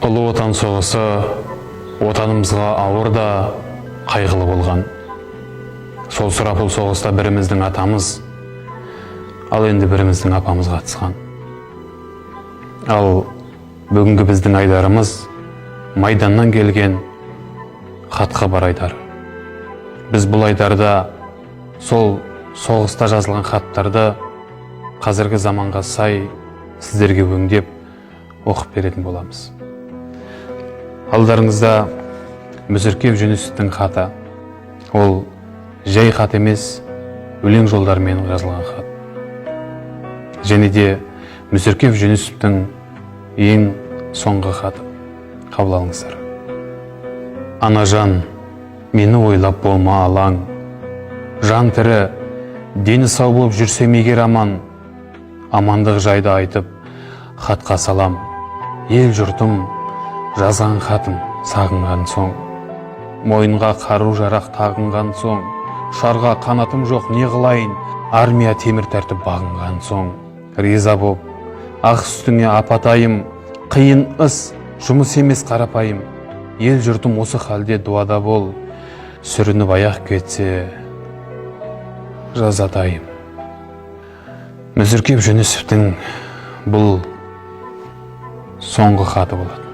Ұлы отан соғысы отанымызға ауыр да қайғылы болған. Сол сұрапыл соғыста біріміздің атамыз, ал енді біріміздің апамыз қатысқан. Ал бүгінгі біздің айдарымыз майданнан келген хатқа бар айдар. Біз бұл айдарда сол соғыста жазылған хаттарды қазіргі заманға сай сіздерге өңдеп оқып беретін боламыз. Алдарыңызда Мүсіркеп Жүнісовтың хаты. Ол жай хат емес, өлең жолдарымен жазылған хат. Және де Мүсіркеп Жүнісовтың ең соңғы хаты. Қабыл алыңыздар. Анажан, мені ойлап болма алаң. Жан тірі, дені сау болып жүрсем егер аман. Амандық жайды айтып, хатқа салам. Ел жұртым, жазған хатым сағынған соң. Мойынға қару жарақ тағынған соң. Шарға қанатым жоқ не қылайын, армия темір тәртіп бағынған соң. Риза боп, ақ үстіңе апатайым, қиын іс, жұмыс емес қарапайым. Ел жұртым осы халде дуада бол, сүрініп аяқ кетсе жазатайым. Мүсіркеп Жүнісовтің бұл соңғы хаты болады.